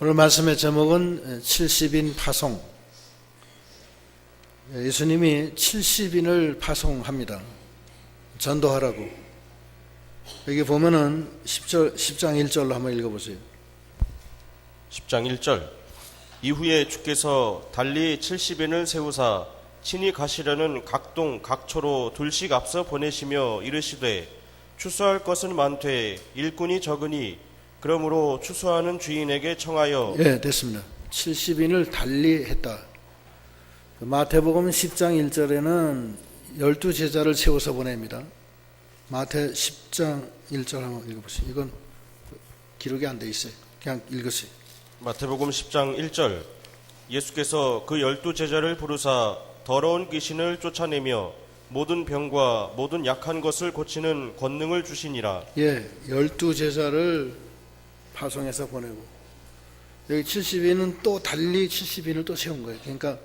오늘 말씀의 제목은 70인 파송. 예수님이 70인을 파송합니다. 전도하라고. 여기 보면은 10장 1절로 한번 읽어보세요. 10장 1절. 이후에 주께서 달리 70인을 세우사 친히 가시려는 각동 각처로 둘씩 앞서 보내시며 이르시되 추수할 것은 많되 일꾼이 적으니 그러므로 추수하는 주인에게 청하여. 예, 됐습니다. 70인을 달리 했다. 마태복음 10장 1절에는 12제자를 세워서 보냅니다. 마태 10장 1절 한번 읽어보세요. 이건 기록이 안 돼 있어요. 그냥 읽으세요. 마태복음 10장 1절. 예수께서 그 12제자를 부르사 더러운 귀신을 쫓아내며 모든 병과 모든 약한 것을 고치는 권능을 주시니라. 예, 12제자를 파송해서 보내고 여기 70인은 또 달리 70인을 또 세운 거예요. 그러니까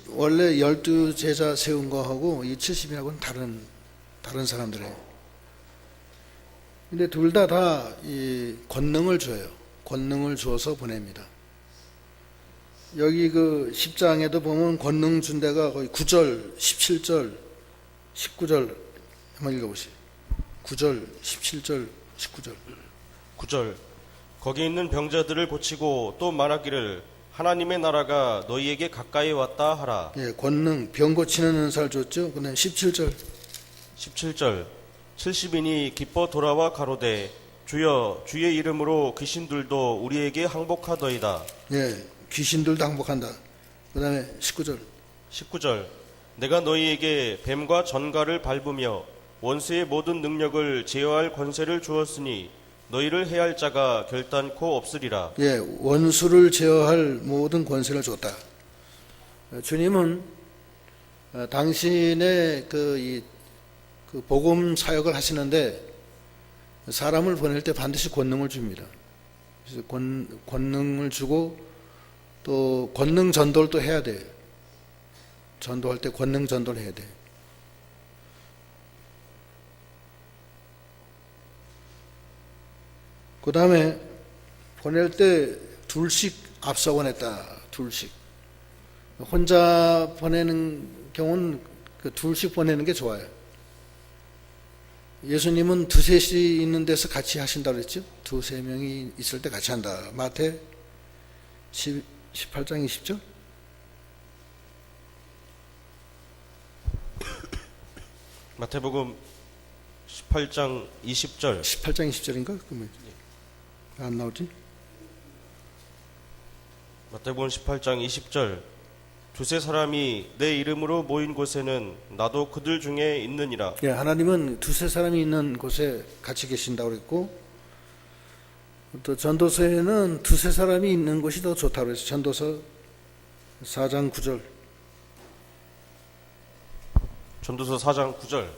원래 12제자 세운 거하고 이 70인하고는 다른 사람들이에요. 근데 둘 다 이 권능을 줘요. 권능을 주어서 보냅니다. 여기 그 10장에도 보면 권능 준 데가 거의 9절, 17절, 19절 한번 읽어보세요. 9절, 17절, 19절. 9절. 거기 있는 병자들을 고치고 또 말하기를 하나님의 나라가 너희에게 가까이 왔다 하라. 예, 권능, 병 고치는 은사를 줬죠. 그다음에 17절. 17절. 70인이 기뻐 돌아와 가로되 주여 주의 이름으로 귀신들도 우리에게 항복하더이다. 예, 귀신들도 항복한다. 그다음에 19절. 19절. 내가 너희에게 뱀과 전갈을 밟으며 원수의 모든 능력을 제어할 권세를 주었으니 너희를 해할 자가 결단코 없으리라. 예, 원수를 제어할 모든 권세를 줬다. 주님은 당신의 그 복음 사역을 하시는데 사람을 보낼 때 반드시 권능을 줍니다. 그래서 권능을 주고 또 권능 전도를 또 해야 돼요. 전도할 때 권능 전도를 해야 돼요. 그 다음에 보낼 때 둘씩 앞서 보냈다. 둘씩. 혼자 보내는 경우는 그 둘씩 보내는 게 좋아요. 예수님은 두셋이 있는 데서 같이 하신다고 그랬죠. 두세 명이 있을 때 같이 한다. 마태 18장 20절. 마태복음 18장 20절. 18장 20절인가? 그러면 안 나오지? 마태복음 18장 20절. 두세 사람이 내 이름으로 모인 곳에는 나도 그들 중에 있느니라. 예, 하나님은 두세 사람이 있는 곳에 같이 계신다고 그랬고, 또 전도서에는 두세 사람이 있는 곳이 더 좋다고 그랬어요. 전도서 4장 9절. 전도서 4장 9절.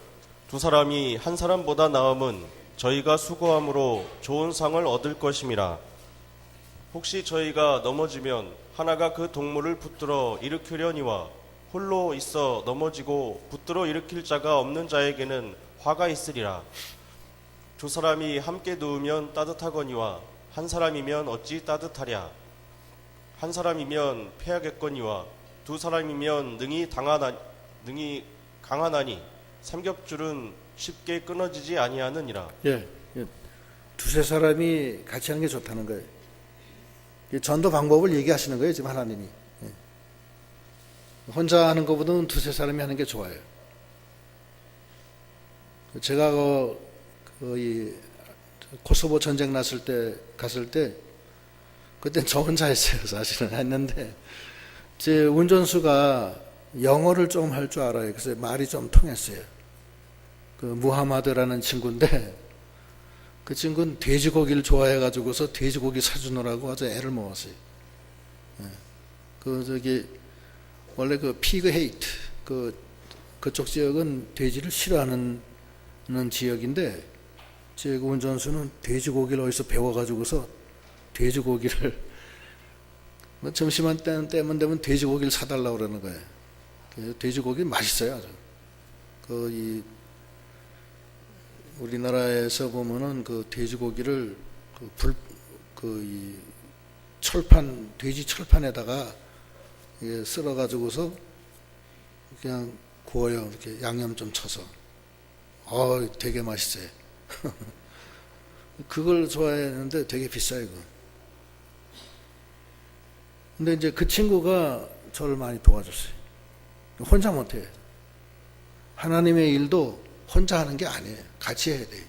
두 사람이 한 사람보다 나음은 저희가 수고함으로 좋은 상을 얻을 것임이라. 혹시 저희가 넘어지면 하나가 그 동물을 붙들어 일으키려니와 홀로 있어 넘어지고 붙들어 일으킬 자가 없는 자에게는 화가 있으리라. 두 사람이 함께 누우면 따뜻하거니와 한 사람이면 어찌 따뜻하랴. 한 사람이면 패하겠거니와 두 사람이면 능히 강하나니 삼겹줄은 쉽게 끊어지지 아니하느니라. 예, 두세 사람이 같이 하는 게 좋다는 거예요. 전도 방법을 얘기하시는 거예요, 지금 하나님이. 혼자 하는 것보다는 두세 사람이 하는 게 좋아요. 제가 코소보 전쟁 났을 때 갔을 때 그땐 저 혼자 했어요, 사실은. 했는데 제 운전수가 영어를 좀 할 줄 알아요. 그래서 말이 좀 통했어요. 그 무하마드라는 친구인데 그 친구는 돼지고기를 좋아해가지고서 돼지고기 사주느라고 아주 애를 먹었어요. 원래 그 피그 헤이트, 그쪽 지역은 돼지를 싫어하는 지역인데, 제 운전수는 돼지고기를 어디서 배워가지고서 돼지고기를, 점심만 때면 되면 돼지고기를 사달라고 그러는 거예요. 돼지고기 맛있어요, 아주. 우리나라에서 보면은 그 돼지고기를 철판, 돼지 철판에다가 쓸어가지고서 그냥 구워요. 이렇게 양념 좀 쳐서. 되게 맛있어요. 그걸 좋아했는데 되게 비싸요, 그거. 근데 이제 그 친구가 저를 많이 도와줬어요. 혼자 못해요. 하나님의 일도 혼자 하는 게 아니에요. 같이 해야 돼요.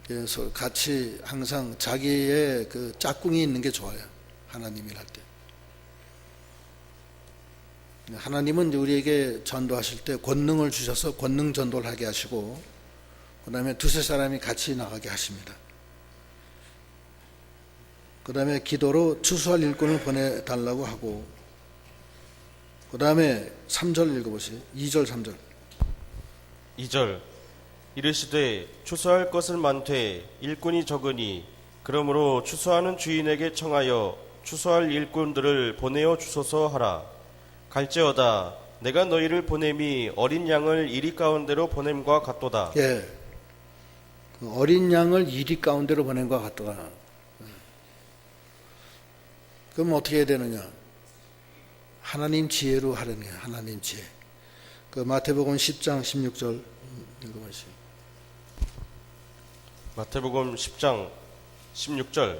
그래서 같이 항상 자기의 그 짝꿍이 있는 게 좋아요. 하나님 일할 때. 하나님은 우리에게 전도하실 때 권능을 주셔서 권능 전도를 하게 하시고, 그 다음에 두세 사람이 같이 나가게 하십니다. 그 다음에 기도로 추수할 일꾼을 보내달라고 하고, 그 다음에 3절 읽어보세요. 2절 3절. 2절 이르시되 추수할 것은 많되 일꾼이 적으니 그러므로 추수하는 주인에게 청하여 추수할 일꾼들을 보내어 주소서 하라. 갈지어다 내가 너희를 보냄이 어린 양을 이리 가운데로 보냄과 같도다. 예, 그 어린 양을 이리 가운데로 보낸 것 같더라. 그럼 어떻게 해야 되느냐? 하나님 지혜로 하려는 거야. 하나님 지혜. 그 마태복음 10장 16절 읽어보시죠. 마태복음 10장 16절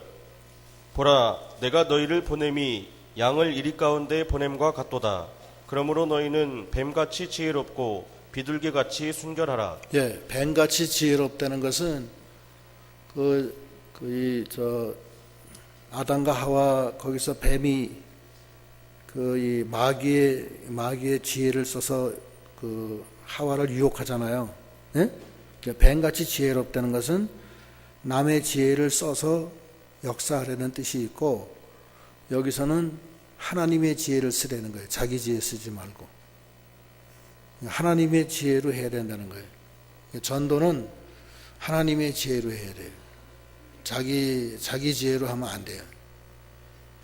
보라 내가 너희를 보냄이 양을 이리 가운데 보냄과 같도다. 그러므로 너희는 뱀같이 지혜롭고 비둘기같이 순결하라. 예, 뱀같이 지혜롭다는 것은 아담과 하와 거기서 뱀이 이 마귀의 지혜를 써서 그 하와를 유혹하잖아요. 예? 뱀같이 지혜롭다는 것은 남의 지혜를 써서 역사하려는 뜻이 있고, 여기서는 하나님의 지혜를 쓰라는 거예요. 자기 지혜 쓰지 말고 하나님의 지혜로 해야 된다는 거예요. 전도는 하나님의 지혜로 해야 돼요. 자기 지혜로 하면 안 돼요.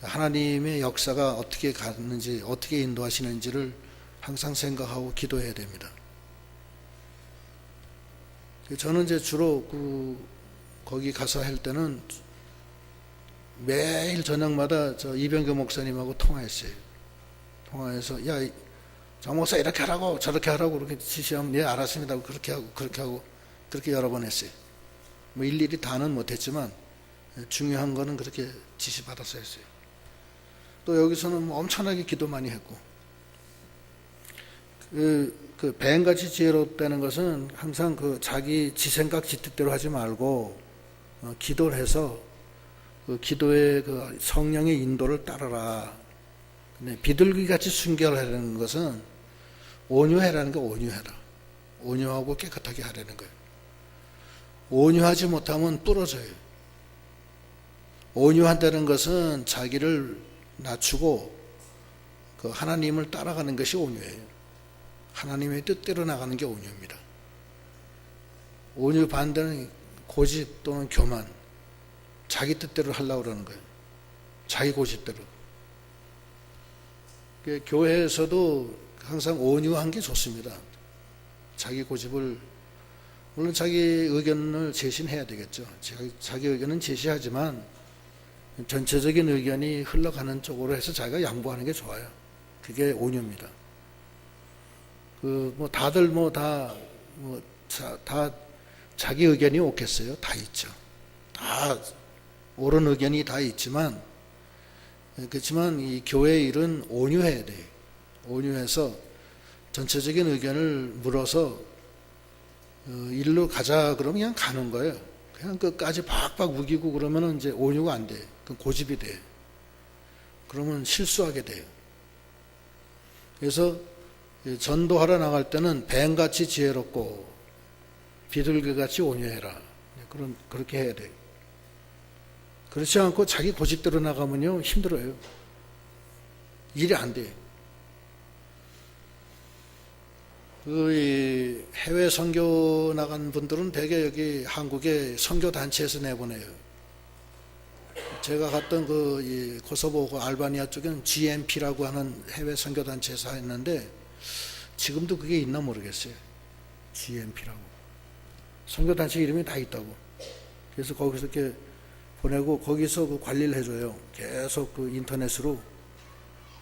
하나님의 역사가 어떻게 가는지, 어떻게 인도하시는지를 항상 생각하고 기도해야 됩니다. 저는 이제 주로 거기 가서 할 때는 매일 저녁마다 저 이병규 목사님하고 통화했어요. 통화해서 야, 정 목사 이렇게 하라고 저렇게 하라고 그렇게 지시하면 예 알았습니다. 그렇게 하고 그렇게 여러 번 했어요. 뭐 일일이 다는 못했지만 중요한 거는 그렇게 지시 받아서 했어요. 또 여기서는 뭐 엄청나게 기도 많이 했고, 그 뱀같이 지혜롭다는 것은 항상 자기 지 생각 지 뜻대로 하지 말고 기도를 해서 그 기도의 그 성령의 인도를 따르라. 비둘기같이 순결하라는 것은 온유해라는 거. 온유해라. 온유하고 깨끗하게 하라는 거예요. 온유하지 못하면 부러져요. 온유한다는 것은 자기를 낮추고 그 하나님을 따라가는 것이 온유해요. 하나님의 뜻대로 나가는 게 온유입니다. 온유 반대는 고집 또는 교만, 자기 뜻대로 하려고 그러는 거예요. 자기 고집대로. 교회에서도 항상 온유한 게 좋습니다. 자기 고집을, 물론 자기 의견을 제시해야 되겠죠. 자기 의견은 제시하지만 전체적인 의견이 흘러가는 쪽으로 해서 자기가 양보하는 게 좋아요. 그게 온유입니다. 다들 다 자기 의견이 옳겠어요? 다 있죠. 다 옳은 의견이 다 있지만, 그렇지만 이 교회의 일은 온유해야 돼요. 온유해서 전체적인 의견을 물어서 일로 가자 그러면 그냥 가는 거예요. 그냥 끝까지 박박 우기고 그러면 이제 온유가 안 돼요. 그 고집이 돼요. 그러면 실수하게 돼요. 그래서 전도하러 나갈 때는 뱀같이 지혜롭고 비둘기같이 온유해라. 그렇게 해야 돼요. 그렇지 않고 자기 고집대로 나가면요 힘들어요. 일이 안 돼요. 해외 선교 나간 분들은 대개 여기 한국의 선교 단체에서 내보내요. 제가 갔던 코소보 알바니아 쪽에는 GMP라고 하는 해외 선교 단체에서 했는데 지금도 그게 있나 모르겠어요. GMP라고 선교 단체 이름이 다 있다고. 그래서 거기서 이렇게 보내고 거기서 그 관리를 해줘요. 계속 그 인터넷으로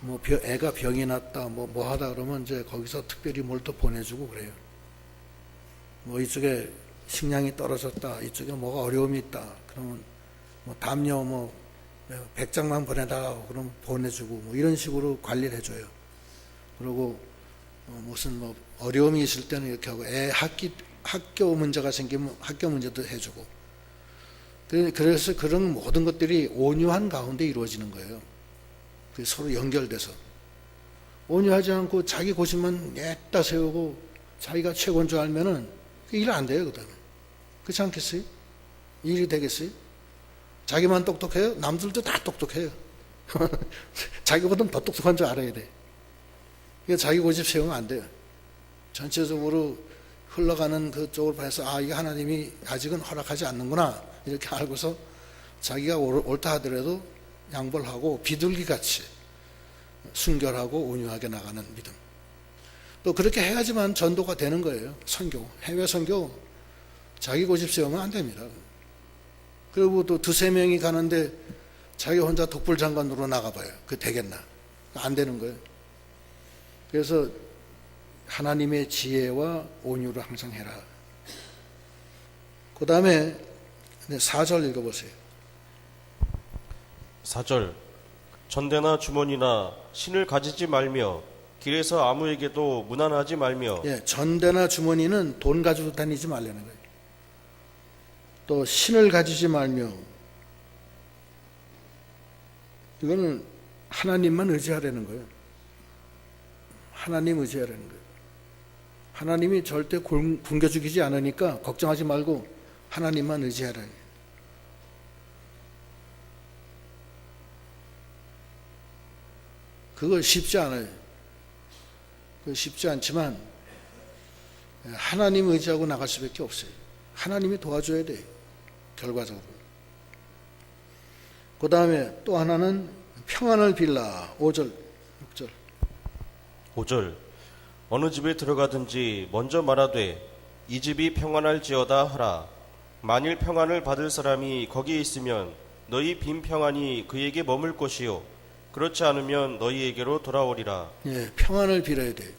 뭐 애가 병이 났다 뭐 하다 그러면 이제 거기서 특별히 뭘 또 보내주고 그래요. 뭐 이쪽에 식량이 떨어졌다, 이쪽에 뭐가 어려움이 있다 그러면 뭐 담요 뭐 100장만 보내달라고 그러면 보내주고 뭐 이런 식으로 관리를 해줘요. 그리고 무슨 뭐 어려움이 있을 때는 이렇게 하고 애 학교 문제가 생기면 학교 문제도 해주고, 그래서 그런 모든 것들이 온유한 가운데 이루어지는 거예요. 서로 연결돼서 온유하지 않고 자기 고집만 냈다 세우고 자기가 최고인 줄 알면은 일 안 돼요. 그다음에 그렇지 않겠어요? 일이 되겠어요? 자기만 똑똑해요? 남들도 다 똑똑해요. 자기보다는 더 똑똑한 줄 알아야 돼. 그러니까 자기 고집 세우면 안 돼요. 전체적으로 흘러가는 그쪽을 봐서 이게 하나님이 아직은 허락하지 않는구나 이렇게 알고서 자기가 옳다 하더라도 양보를 하고 비둘기같이 순결하고 온유하게 나가는 믿음. 또 그렇게 해야지만 전도가 되는 거예요. 선교, 해외 선교 자기 고집 세우면 안 됩니다. 그리고 또 두세 명이 가는데 자기 혼자 독불장관으로 나가봐요. 그 되겠나? 안 되는 거예요. 그래서 하나님의 지혜와 온유를 항상 해라. 그 다음에 4절 읽어보세요. 4절 전대나 주머니나 신을 가지지 말며 길에서 아무에게도 무난하지 말며. 예, 전대나 주머니는 돈 가지고 다니지 말라는 거예요. 또 신을 가지지 말며, 이거는 하나님만 의지하라는 거예요. 하나님 의지하라는 거예요. 하나님이 절대 굶겨 죽이지 않으니까 걱정하지 말고 하나님만 의지하라는 거예요. 그거 쉽지 않아요. 그거 쉽지 않지만 하나님 의지하고 나갈 수밖에 없어요. 하나님이 도와줘야 돼요. 결과적으로. 그 다음에 또 하나는 평안을 빌라. 5절 6절 5절 어느 집에 들어가든지 먼저 말하되 이 집이 평안할지어다 하라. 만일 평안을 받을 사람이 거기에 있으면 너희 빈 평안이 그에게 머물 것이요 그렇지 않으면 너희에게로 돌아오리라. 예, 평안을 빌어야 돼요.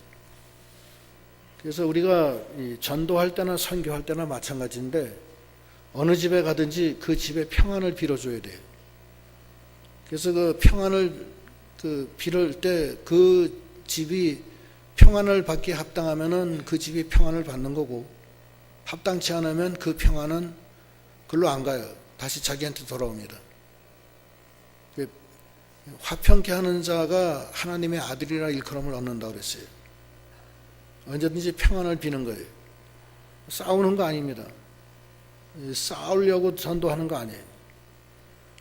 그래서 우리가 전도할 때나 선교할 때나 마찬가지인데 어느 집에 가든지 그 집에 평안을 빌어줘야 돼요. 그래서 그 평안을 빌을 때 그 집이 평안을 받기에 합당하면은 그 집이 평안을 받는 거고, 합당치 않으면 그 평안은 글로 안 가요. 다시 자기한테 돌아옵니다. 화평케 하는 자가 하나님의 아들이라 일컬음을 얻는다고 그랬어요. 언제든지 평안을 비는 거예요. 싸우는 거 아닙니다. 싸우려고 전도하는 거 아니에요.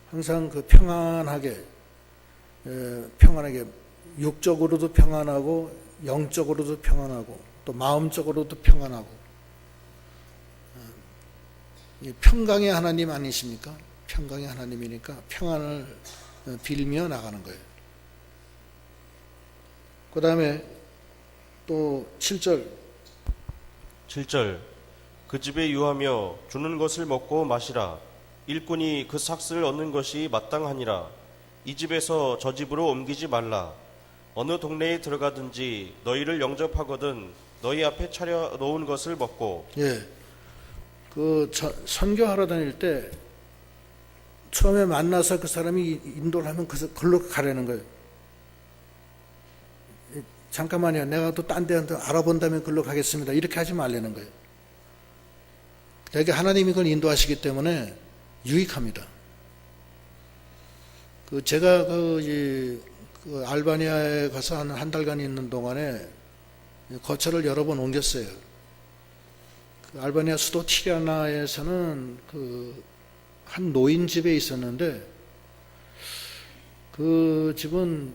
항상 그 평안하게 육적으로도 평안하고 영적으로도 평안하고 또 마음적으로도 평안하고, 평강의 하나님 아니십니까? 평강의 하나님이니까 평안을 빌며 나가는 거예요. 그 다음에 또 7절 그 집에 유하며 주는 것을 먹고 마시라. 일꾼이 그 삭슬 얻는 것이 마땅하니라. 이 집에서 저 집으로 옮기지 말라. 어느 동네에 들어가든지 너희를 영접하거든 너희 앞에 차려 놓은 것을 먹고. 예, 선교하러 다닐 때 처음에 만나서 그 사람이 인도를 하면 그걸로 가라는 거예요. 잠깐만요, 내가 또 딴 데 알아본다면 그걸로 가겠습니다, 이렇게 하지 말라는 거예요. 되게 하나님이 그걸 인도하시기 때문에 유익합니다. 제가 알바니아에 가서 한 달간 있는 동안에 거처를 여러 번 옮겼어요. 알바니아 수도 티라나에서는 한 노인 집에 있었는데, 그 집은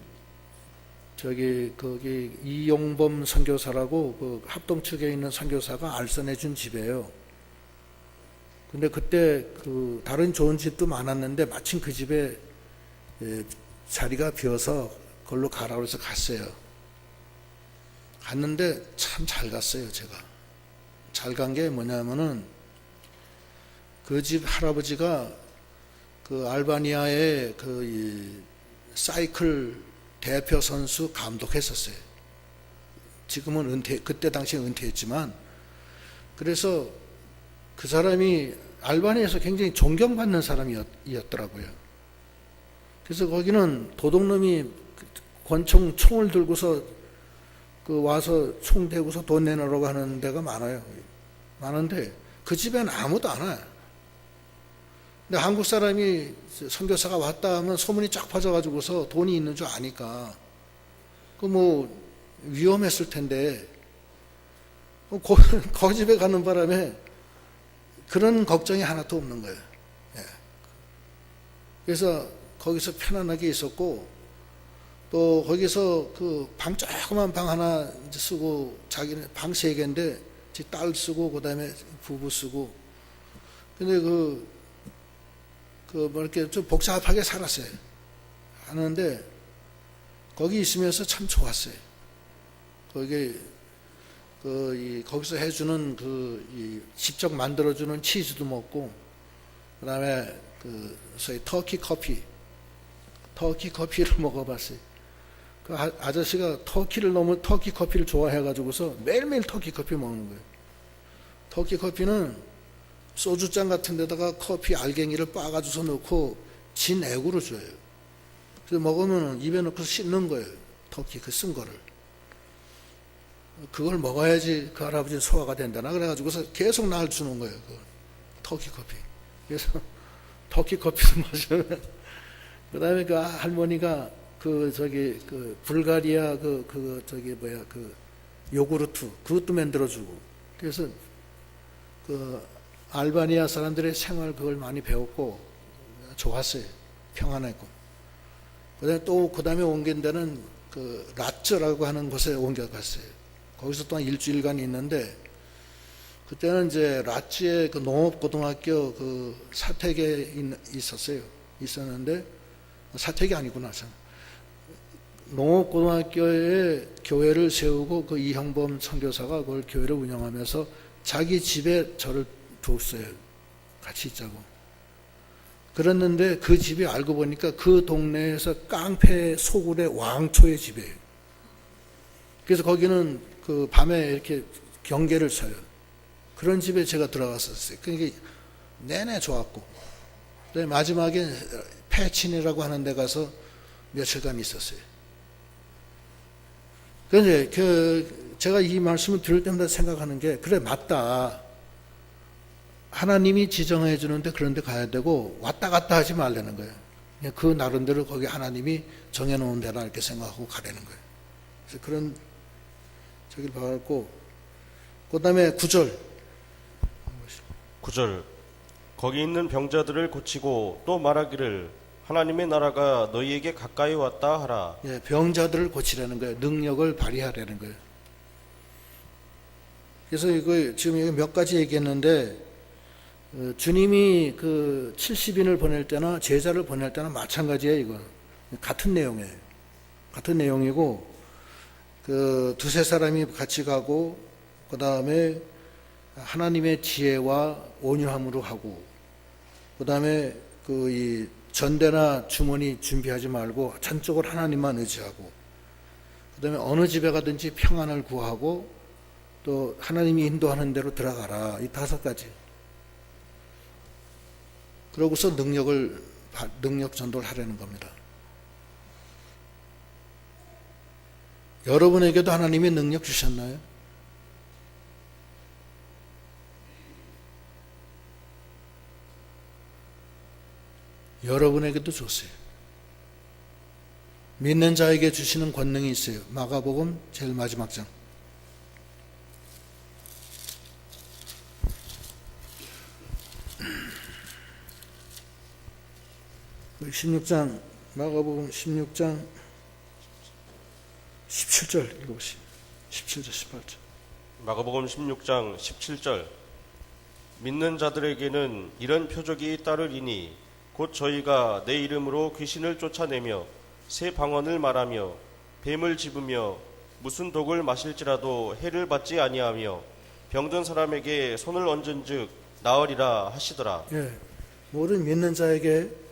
거기 이용범 선교사라고 합동 측에 있는 선교사가 알선해 준 집이에요. 근데 그때 다른 좋은 집도 많았는데 마침 그 집에 자리가 비어서 그걸로 가라고 해서 갔어요. 갔는데 참 잘 갔어요. 제가 잘 간 게 뭐냐면은 그 집 할아버지가 그 알바니아의 그 이 사이클 대표 선수 감독했었어요. 지금은 그때 당시에 은퇴했지만, 그래서 그 사람이 알바니아에서 굉장히 존경받는 사람이었더라고요. 그래서 거기는 도둑놈이 총을 들고서 그 와서 총 대고서 돈 내놓으라고 하는 데가 많아요. 많은데 그 집에는 아무도 안 와요. 근데 한국 사람이 선교사가 왔다 하면 소문이 쫙 퍼져가지고서 돈이 있는 줄 아니까 그 뭐 위험했을 텐데 그 집에 가는 바람에 그런 걱정이 하나도 없는 거예요. 예. 그래서 거기서 편안하게 있었고, 또 거기서 그 방 조그만 방 하나 쓰고, 자기는 방 3개인데 딸 쓰고 그다음에 부부 쓰고, 근데 뭐 이렇게 좀 복잡하게 살았어요. 하는데 거기 있으면서 참 좋았어요. 거기서 해주는 직접 만들어주는 치즈도 먹고, 그 다음에 소위 터키 커피를 먹어봤어요. 그 아저씨가 터키 커피를 좋아해가지고서 매일매일 터키 커피 먹는 거예요. 터키 커피는 소주잔 같은 데다가 커피 알갱이를 빻아줘서 넣고 진 액으로 줘요. 그래서 먹으면 입에 넣고 씹는 거예요. 터키 쓴 거를. 그걸 먹어야지 그 할아버지는 소화가 된다나 그래가지고서 계속 날 주는 거예요. 터키 커피. 그래서 터키 커피도 마시면, 그 다음에 그 할머니가 불가리아 요구르트 그것도 만들어주고, 그래서 알바니아 사람들의 생활 그걸 많이 배웠고 좋았어요. 평안했고. 그 다음에 옮긴 데는 라츠라고 하는 곳에 옮겨갔어요. 거기서 또한 일주일간 있는데, 그때는 이제 라츠의 농업고등학교 사택에 있었는데, 사택이 아니구나. 농업고등학교에 교회를 세우고 그 이형범 선교사가 그걸 교회를 운영하면서 자기 집에 저를 뒀어요. 같이 있자고. 그랬는데 그 집이 알고 보니까 그 동네에서 깡패 소굴의 왕초의 집이에요. 그래서 거기는 밤에 이렇게 경계를 쳐요. 그런 집에 제가 들어갔었어요. 그러니까 내내 좋았고, 마지막에 패친이라고 하는 데 가서 며칠간 있었어요. 그런데 제가 이 말씀을 들을 때마다 생각하는 게, 그래 맞다. 하나님이 지정해 주는데 그런 데 가야 되고 왔다 갔다 하지 말라는 거예요. 그냥 그 나름대로 거기 하나님이 정해놓은 데라 이렇게 생각하고 가라는 거예요. 그래서 그런 저기를 봐갖고, 그 다음에 9절. 거기 있는 병자들을 고치고 또 말하기를 하나님의 나라가 너희에게 가까이 왔다 하라. 예, 병자들을 고치라는 거예요. 능력을 발휘하라는 거예요. 그래서 지금 여기 몇 가지 얘기했는데, 주님이 70인을 보낼 때나 제자를 보낼 때나 마찬가지예요. 이거 같은 내용이에요. 같은 내용이고, 두세 사람이 같이 가고, 그 다음에 하나님의 지혜와 온유함으로 하고, 그 다음에 이 전대나 주머니 준비하지 말고 전적으로 하나님만 의지하고, 그 다음에 어느 집에 가든지 평안을 구하고, 또 하나님이 인도하는 대로 들어가라. 이 5가지. 그러고서 능력 전도를 하려는 겁니다. 여러분에게도 하나님이 능력 주셨나요? 여러분에게도 줬어요. 믿는 자에게 주시는 권능이 있어요. 마가복음 제일 마지막 장. 16장, 마가복음 16장 17절 읽어보시죠. 17절 18절. 마가복음 16장 17절. 믿는 자들에게는 이런 표적이 따르리니 곧 저희가 내 이름으로 귀신을 쫓아내며 새 방언을 말하며 뱀을 집으며 무슨 독을 마실지라도 해를 받지 아니하며 병든 사람에게 손을 얹은즉 나으리라 하시더라. 예, 모든 믿는 자에게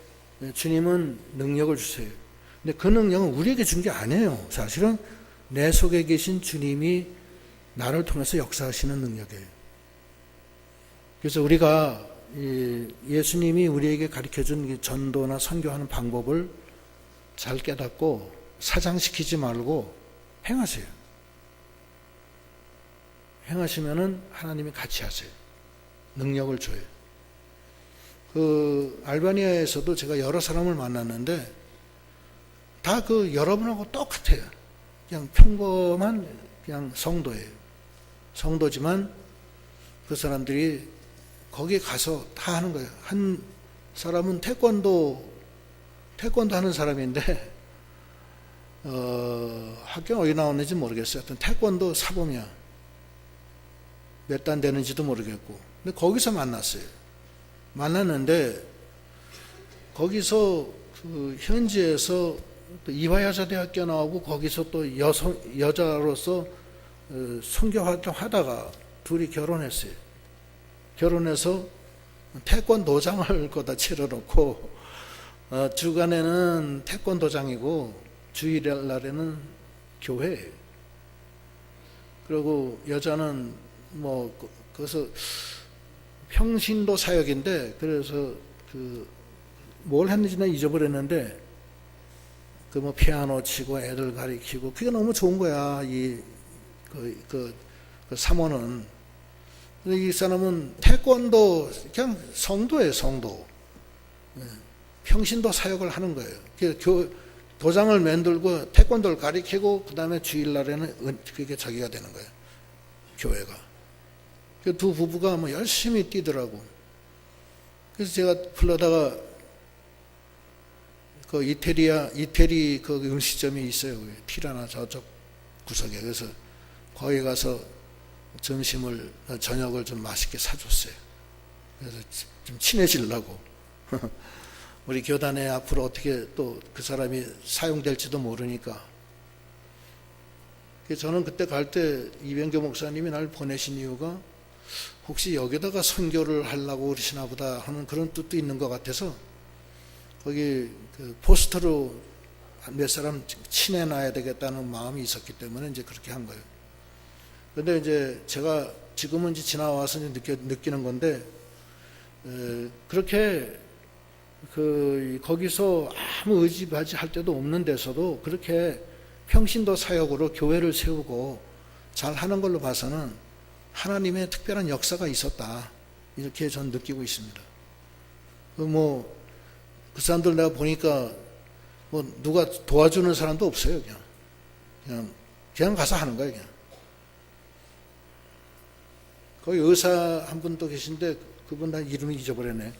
주님은 능력을 주세요. 근데 그 능력은 우리에게 준 게 아니에요. 사실은 내 속에 계신 주님이 나를 통해서 역사하시는 능력이에요. 그래서 우리가 예수님이 우리에게 가르쳐준 전도나 선교하는 방법을 잘 깨닫고 사장시키지 말고 행하세요. 행하시면은 하나님이 같이 하세요. 능력을 줘요. 그 알바니아에서도 제가 여러 사람을 만났는데 다 그 여러분하고 똑같아요. 그냥 평범한 그냥 성도예요. 성도지만 그 사람들이 거기 가서 다 하는 거예요. 한 사람은 태권도 하는 사람인데 학교 어디 나왔는지 모르겠어요. 하여튼 태권도 사범이야. 몇 단 되는지도 모르겠고. 근데 거기서 만났어요. 만났는데 거기서 그 현지에서 또 이화여자대학교 나오고 거기서 또 여자로서 선교 활동하다가 둘이 결혼했어요. 결혼해서 태권도장을 거다 치러놓고 주간에는 태권도장이고 주일날에는 교회예요. 그리고 여자는 뭐 그래서 평신도 사역인데 그래서 그 뭘 했는지는 잊어버렸는데 그 뭐 피아노 치고 애들 가리키고 그게 너무 좋은 거야. 그 사모는. 근데 이 사람은 태권도 그냥 성도예요, 성도. 평신도 사역을 하는 거예요. 도장을 만들고 태권도를 가리키고 그 다음에 주일날에는 그게 자기가 되는 거예요. 교회가. 그 두 부부가 뭐 열심히 뛰더라고. 그래서 제가 불러다가 그 이태리 그 음식점이 있어요. 티라나 저쪽 구석에. 그래서 거기 가서 저녁을 좀 맛있게 사줬어요. 그래서 좀 친해지려고. 우리 교단에 앞으로 어떻게 또 그 사람이 사용될지도 모르니까. 저는 그때 갈 때 이병교 목사님이 날 보내신 이유가 혹시 여기다가 선교를 하려고 그러시나 보다 하는 그런 뜻도 있는 것 같아서 거기 그 포스터로 몇 사람 친해놔야 되겠다는 마음이 있었기 때문에 이제 그렇게 한 거예요. 근데 이제 제가 지금은 이제 지나와서 느끼는 건데, 그렇게 거기서 아무 의지바지 할 때도 없는 데서도 그렇게 평신도 사역으로 교회를 세우고 잘 하는 걸로 봐서는 하나님의 특별한 역사가 있었다. 이렇게 전 느끼고 있습니다. 그 사람들 내가 보니까 누가 도와주는 사람도 없어요. 그냥 가서 하는 거예요. 그냥. 거기 의사 한 분 또 계신데 그분 나 이름이 잊어버렸네.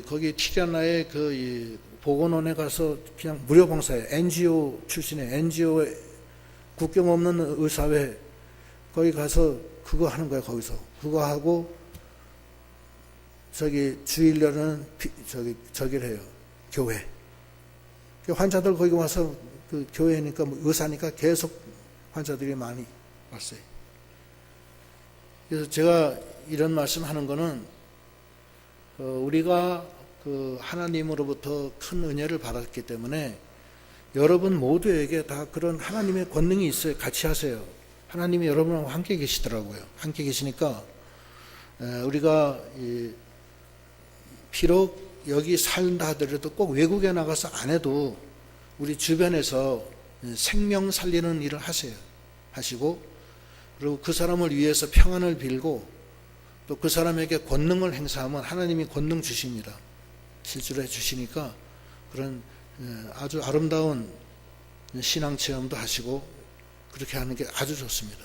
거기 티라나의 보건원에 가서 그냥 무료 봉사해. NGO 출신의 NGO 국경 없는 의사회 거기 가서 그거 하는 거예요. 거기서 그거 하고 주일날은 저기를 해요. 교회. 환자들 거기 와서 그 교회니까 의사니까 계속 환자들이 많이 왔어요. 그래서 제가 이런 말씀하는 거는 우리가 하나님으로부터 큰 은혜를 받았기 때문에 여러분 모두에게 다 그런 하나님의 권능이 있어요. 같이 하세요. 하나님이 여러분하고 함께 계시더라고요. 함께 계시니까 우리가 비록 여기 살다 하더라도 꼭 외국에 나가서 안 해도 우리 주변에서 생명 살리는 일을 하시고 그리고 그 사람을 위해서 평안을 빌고 또 그 사람에게 권능을 행사하면 하나님이 권능 주십니다. 실제로 해주시니까 그런 아주 아름다운 신앙 체험도 하시고 그렇게 하는 게 아주 좋습니다.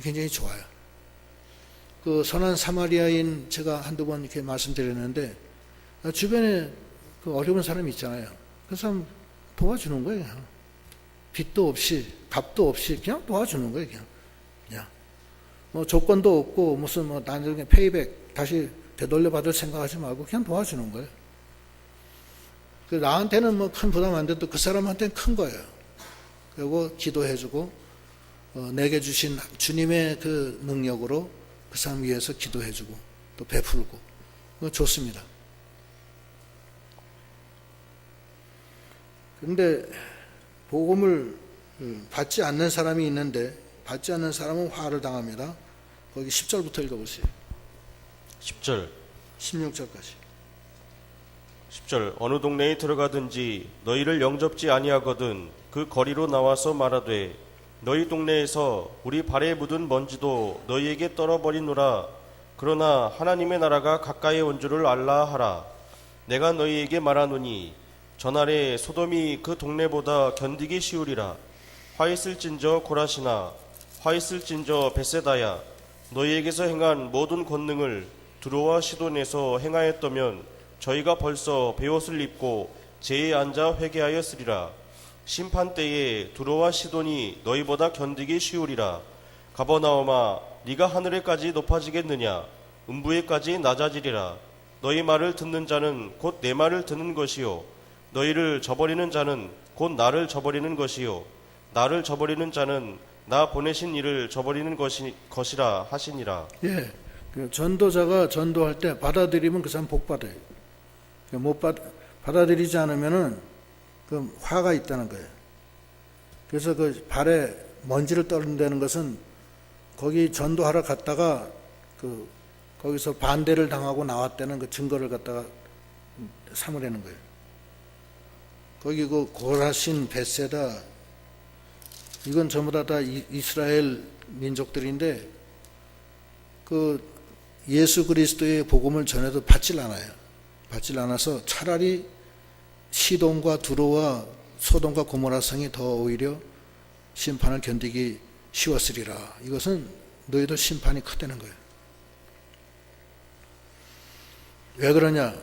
굉장히 좋아요. 그 선한 사마리아인 제가 한두 번 이렇게 말씀드렸는데 주변에 그 어려운 사람이 있잖아요. 그 사람 도와주는 거예요. 그냥. 빚도 없이 값도 없이 그냥 도와주는 거예요. 그냥. 조건도 없고 무슨 나중에 페이백 다시 되돌려 받을 생각하지 말고 그냥 도와주는 거예요. 나한테는 큰 부담 안 돼도 그 사람한테는 큰 거예요. 그리고 기도해주고 내게 주신 주님의 그 능력으로 그 사람 위해서 기도해주고 또 베풀고 좋습니다. 그런데 복음을 받지 않는 사람이 있는데 받지 않는 사람은 화를 당합니다. 거기 10절부터 읽어보세요. 10절 16절까지. 10절 어느 동네에 들어가든지 너희를 영접지 아니하거든 그 거리로 나와서 말하되 너희 동네에서 우리 발에 묻은 먼지도 너희에게 떨어버리노라. 그러나 하나님의 나라가 가까이 온 줄을 알라 하라. 내가 너희에게 말하노니 전날에 소돔이 그 동네보다 견디기 쉬우리라. 화 있을진저 고라시나 화 있을진저 베세다야 너희에게서 행한 모든 권능을 두로와 시돈에서 행하였다면 저희가 벌써 베옷을 입고 제에 앉아 회개하였으리라. 심판 때에 두로와 시돈이 너희보다 견디기 쉬우리라. 가버나움아 네가 하늘에까지 높아지겠느냐 음부에까지 낮아지리라. 너희 말을 듣는 자는 곧 내 말을 듣는 것이요 너희를 저버리는 자는 곧 나를 저버리는 것이요 나를 저버리는 자는 나 보내신 이를 저버리는 것이라 하시니라. 예, 그 전도자가 전도할 때 받아들이면 그 사람 복 받아요. 못 받아들이지 않으면은 그 화가 있다는 거예요. 그래서 그 발에 먼지를 떨어낸다는 것은 거기 전도하러 갔다가 거기서 반대를 당하고 나왔다는 그 증거를 갖다가 삼으려는 거예요. 거기 그 고라신, 벳세다 이건 전부 다 이스라엘 민족들인데 그 예수 그리스도의 복음을 전해도 받질 않아요. 받질 않아서 차라리 시돈과 두로와 소돔과 고모라 성이 더 오히려 심판을 견디기 쉬웠으리라. 이것은 너희도 심판이 크다는 거예요. 왜 그러냐?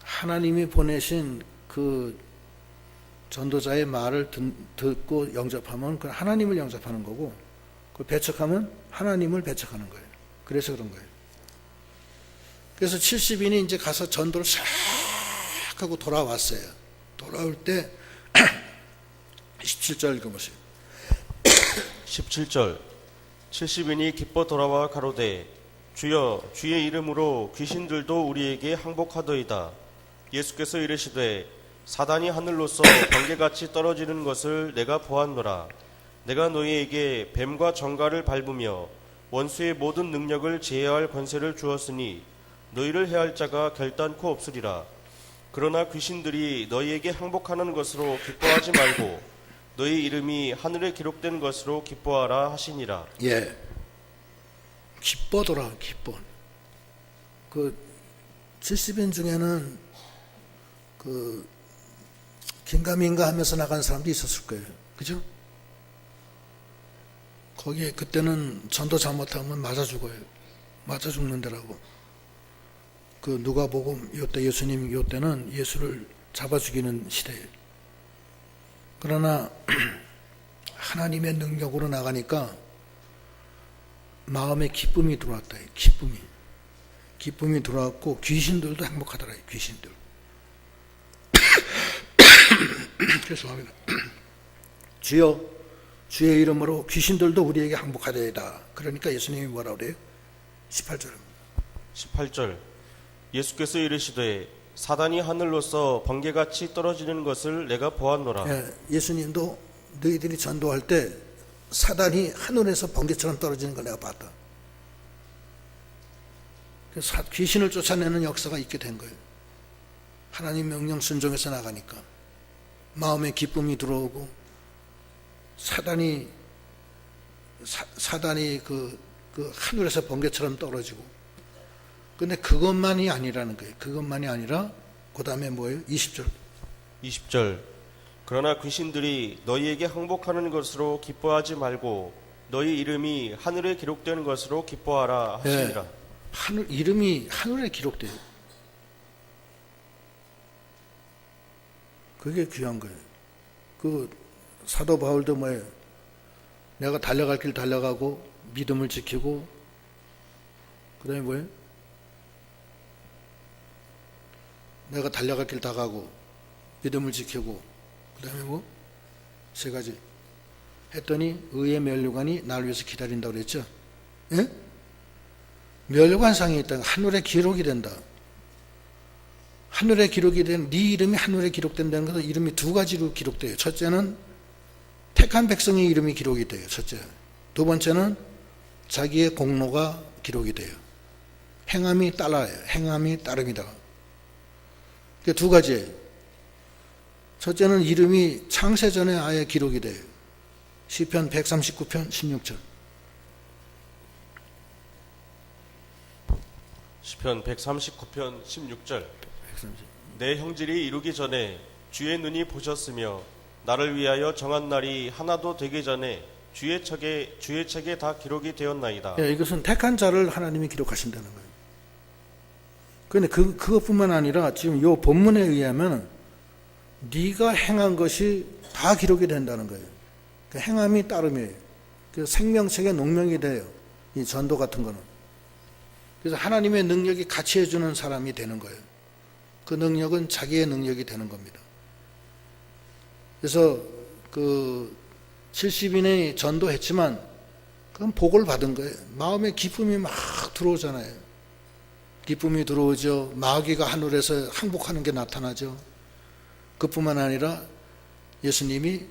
하나님이 보내신 그 전도자의 말을 듣고 영접하면 그 하나님을 영접하는 거고, 그 배척하면 하나님을 배척하는 거예요. 그래서 그런 거예요. 그래서 70인이 이제 가서 전도를 싹 하고 돌아왔어요. 돌아올 때 17절 읽어보세요. 17절 70인이 기뻐 돌아와 가로되 주여 주의 이름으로 귀신들도 우리에게 항복하더이다. 예수께서 이르시되 사단이 하늘로서 번개같이 떨어지는 것을 내가 보았노라. 내가 너희에게 뱀과 정갈을 밟으며 원수의 모든 능력을 제어할 권세를 주었으니 너희를 해할 자가 결단코 없으리라. 그러나 귀신들이 너희에게 항복하는 것으로 기뻐하지 말고 너희 이름이 하늘에 기록된 것으로 기뻐하라 하시니라. 예, 기뻐더라. 기뻐. 그 70인 중에는 그 긴가민가 하면서 나간 사람도 있었을 거예요. 그죠? 거기에 그때는 전도 잘못하면 맞아 죽어요. 맞아 죽는다라고. 그 누가복음 요때 예수님 요때는 예수를 잡아 죽이는 시대예요. 그러나 하나님의 능력으로 나가니까 마음에 기쁨이 들어왔다. 기쁨이 들어왔고 귀신들도 행복하더라. 귀신들. 죄송합니다. 주여 주의 이름으로 귀신들도 우리에게 항복하되이다. 그러니까 예수님이 뭐라고 그래요? 18절 18절 예수께서 이르시되 사단이 하늘로서 번개같이 떨어지는 것을 내가 보았노라. 예, 예수님도 너희들이 전도할 때 사단이 하늘에서 번개처럼 떨어지는 걸 내가 봤다. 귀신을 쫓아내는 역사가 있게 된 거예요. 하나님 명령 순종해서 나가니까 마음에 기쁨이 들어오고 사단이 그 하늘에서 번개처럼 떨어지고. 근데 그것만이 아니라는 거예요. 그것만이 아니라 그 다음에 뭐예요? 20절 그러나 귀신들이 너희에게 항복하는 것으로 기뻐하지 말고 너희 이름이 하늘에 기록된 것으로 기뻐하라 하시니라. 네, 이름이 하늘에 기록돼요. 그게 귀한 거예요. 그 사도 바울도 뭐예요? 내가 달려갈 길 달려가고 믿음을 지키고 그 다음에 뭐예요? 내가 달려갈 길 다 가고 믿음을 지키고 그 다음에 뭐? 세 가지 했더니 의의 면류관이 나를 위해서 기다린다고 그랬죠. 예? 면류관상이 있다. 하늘에 기록이 된다. 하늘에 기록이 된, 네 이름이 하늘에 기록된다는 것은 이름이 두 가지로 기록돼요. 첫째는 택한 백성의 이름이 기록이 돼요. 첫째. 두 번째는 자기의 공로가 기록이 돼요. 행함이 따라요. 행함이 따릅니다. 그 두 가지예요. 첫째는 이름이 창세전에 아예 기록이 돼요. 시편 139편 16절. 시편 139편 16절. 내 형질이 이루기 전에 주의 눈이 보셨으며 나를 위하여 정한 날이 하나도 되기 전에 주의 책에 다 기록이 되었나이다. 예, 이것은 택한 자를 하나님이 기록하신다는 거예요. 그런데 그것뿐만 아니라 지금 이 본문에 의하면 네가 행한 것이 다 기록이 된다는 거예요. 그 행함이 따름이에요. 그 생명책의 농명이 돼요. 이 전도 같은 거는. 그래서 하나님의 능력이 같이 해주는 사람이 되는 거예요. 그 능력은 자기의 능력이 되는 겁니다. 그래서 그 70인이 전도했지만 그건 복을 받은 거예요. 마음에 기쁨이 막 들어오잖아요. 기쁨이 들어오죠. 마귀가 하늘에서 항복하는 게 나타나죠. 그뿐만 아니라 예수님이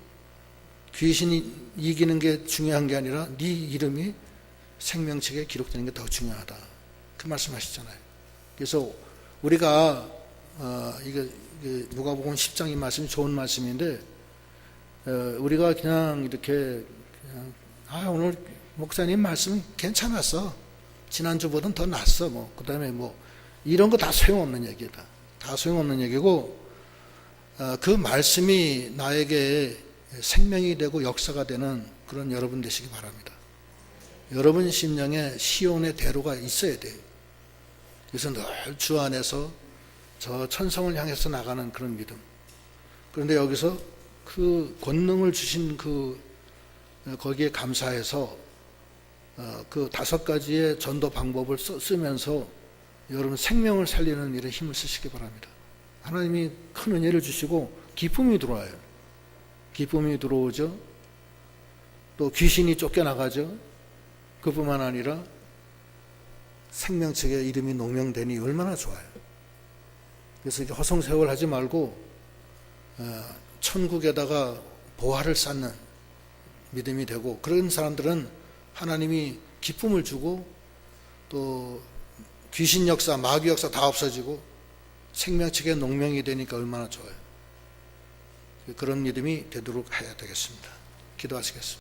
귀신이 이기는 게 중요한 게 아니라 네 이름이 생명책에 기록되는 게 더 중요하다. 그 말씀하시잖아요. 그래서 우리가 이게 누가복음 10장 이 말씀이 좋은 말씀인데 우리가 그냥 이렇게 오늘 목사님 말씀 괜찮았어. 지난주보다는 더 낫어. 그 다음에 이런 거 다 소용없는 얘기다. 다 소용없는 얘기고 그 말씀이 나에게 생명이 되고 역사가 되는 그런 여러분 되시기 바랍니다. 여러분 심령에 시온의 대로가 있어야 돼요. 그래서 늘 주 안에서 저 천성을 향해서 나가는 그런 믿음. 그런데 여기서 그 권능을 주신 거기에 감사해서 그 5가지의 전도 방법을 쓰면서 여러분 생명을 살리는 일에 힘을 쓰시기 바랍니다. 하나님이 큰 은혜를 주시고 기쁨이 들어와요. 기쁨이 들어오죠. 또 귀신이 쫓겨나가죠. 그뿐만 아니라 생명책에 이름이 농명되니 얼마나 좋아요. 그래서 이렇게 허송세월 하지 말고 천국에다가 보화를 쌓는 믿음이 되고, 그런 사람들은 하나님이 기쁨을 주고 또 귀신 역사, 마귀 역사 다 없어지고 생명책에 농명이 되니까 얼마나 좋아요. 그런 믿음이 되도록 해야 되겠습니다. 기도하시겠습니다.